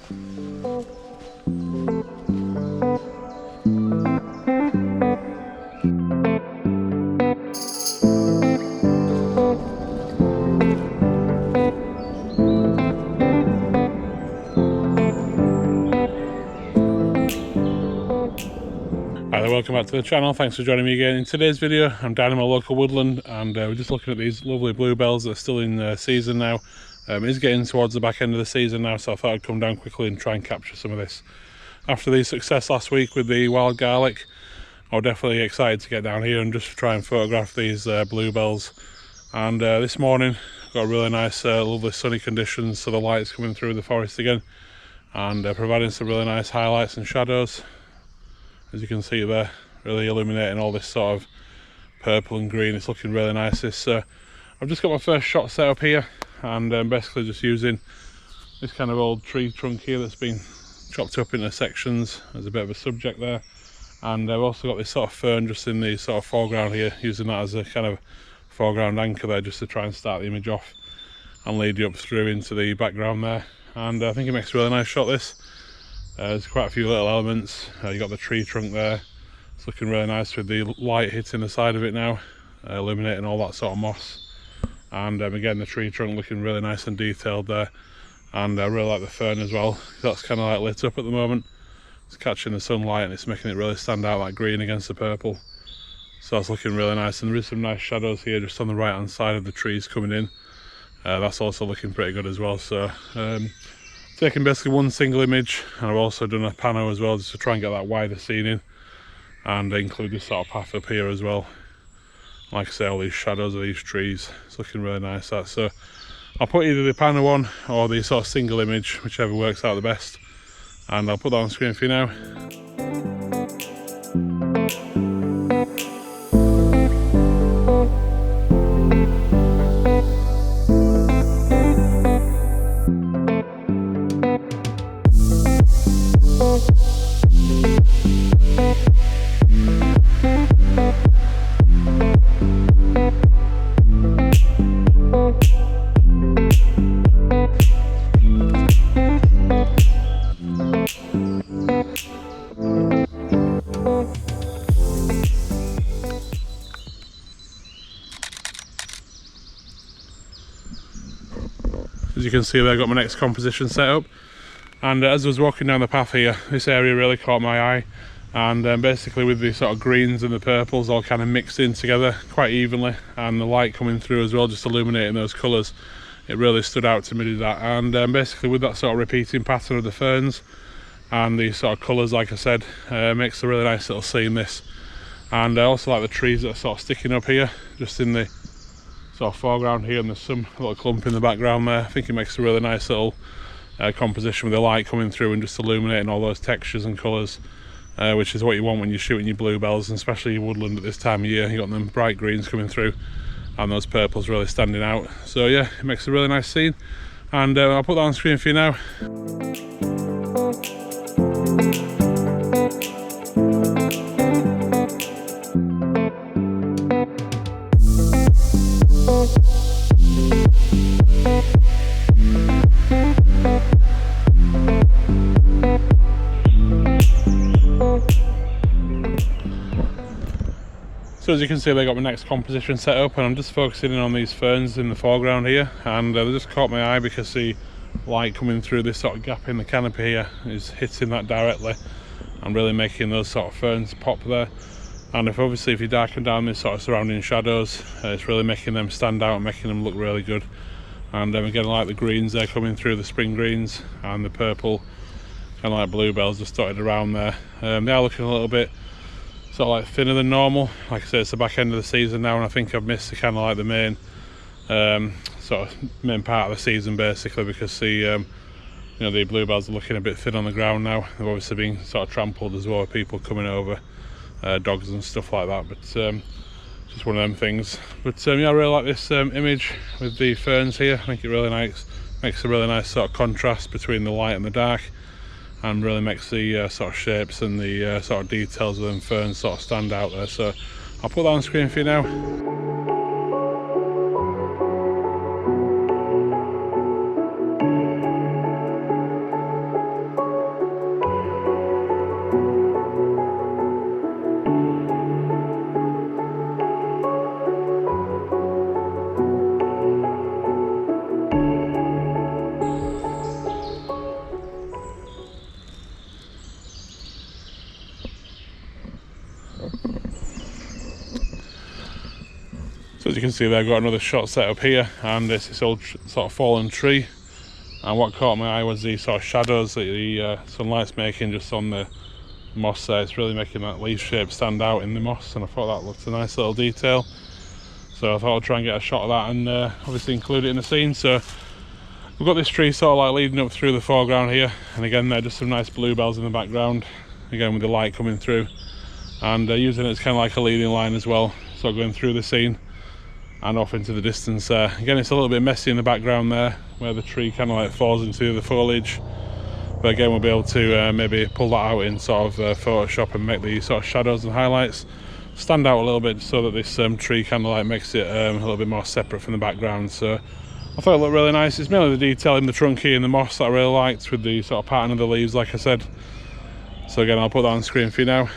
Welcome back to the channel. Thanks for joining me again. In today's video I'm down in my local woodland, and we're just looking at these lovely bluebells that are still in season now. It's getting towards the back end of the season now, so I thought I'd come down quickly and try and capture some of this. After the success last week with the wild garlic, I'm definitely excited to get down here and just try and photograph these bluebells. And this morning got really nice lovely sunny conditions, so the light's coming through the forest again and providing some really nice highlights and shadows. As you can see there, really illuminating all this sort of purple and green. It's looking really nice. I've just got my first shot set up here, and basically just using this kind of old tree trunk here that's been chopped up into sections as a bit of a subject there. And I've also got this sort of fern just in the sort of foreground here, using that as a kind of foreground anchor there, just to try and start the image off and lead you up through into the background there. And I think it makes a really nice shot, this. There's quite a few little elements. You got the tree trunk there. It's looking really nice with the light hitting the side of it now, illuminating all that sort of moss. And again, the tree trunk looking really nice and detailed there. And I really like the fern as well. That's kind of like lit up at the moment. It's catching the sunlight and it's making it really stand out, like green against the purple. So that's looking really nice. And there is some nice shadows here just on the right hand side of the trees coming in. That's also looking pretty good as well. So taking basically one single image, and I've also done a pano as well, just to try and get that wider scene in, and include this sort of path up here as well. Like I say, all these shadows of these trees, it's looking really nice, that. So I'll put either the pano on or the sort of single image, whichever works out the best, and I'll put that on screen for you now. As you can see there, I've got my next composition set up, and as I was walking down the path here, this area really caught my eye. And basically with the sort of greens and the purples all kind of mixed in together quite evenly, and the light coming through as well, just illuminating those colours, it really stood out to me, did that. And basically with that sort of repeating pattern of the ferns and the sort of colours, like I said, makes a really nice little scene, this. And I also like the trees that are sort of sticking up here just in the sort of foreground here, and there's some little clump in the background there. I think it makes a really nice little composition with the light coming through and just illuminating all those textures and colours, which is what you want when you're shooting your bluebells, and especially your woodland at this time of year. You got them bright greens coming through and those purples really standing out. So yeah, it makes a really nice scene, and I'll put that on screen for you now. So as you can see, they got my next composition set up, and I'm just focusing in on these ferns in the foreground here, and they just caught my eye because the light coming through this sort of gap in the canopy here is hitting that directly and really making those sort of ferns pop there. And if you darken down this sort of surrounding shadows, it's really making them stand out and making them look really good. And again, I like the greens there coming through, the spring greens, and the purple kind of like bluebells just dotted around there. They are looking a little bit sort of like thinner than normal. Like I said, it's the back end of the season now, and I think I've missed the kind of like the main sort of main part of the season, basically, because the you know, the bluebells are looking a bit thin on the ground now. They've obviously been sort of trampled as well, people coming over, dogs and stuff like that. But just one of them things. But yeah, I really like this image with the ferns here. I think it really makes a really nice sort of contrast between the light and the dark, and really makes the sort of shapes and the sort of details of them ferns sort of stand out there. So I'll put that on screen for you now. So as you can see there, I've got another shot set up here, and it's this old sort of fallen tree. And what caught my eye was the sort of shadows that the sunlight's making just on the moss there. It's really making that leaf shape stand out in the moss, and I thought that looked a nice little detail. So I thought I'd try and get a shot of that and obviously include it in the scene. So we've got this tree sort of like leading up through the foreground here, and again there just some nice bluebells in the background, again with the light coming through, and using it as kind of like a leading line as well, sort of going through the scene and off into the distance there. Again, it's a little bit messy in the background there where the tree kind of like falls into the foliage, but again we'll be able to maybe pull that out in sort of Photoshop and make the sort of shadows and highlights stand out a little bit, so that this tree kind of like makes it a little bit more separate from the background. So I thought it looked really nice. It's mainly the detail in the trunk here and the moss that I really liked, with the sort of pattern of the leaves like I said. So again, I'll put that on screen for you now,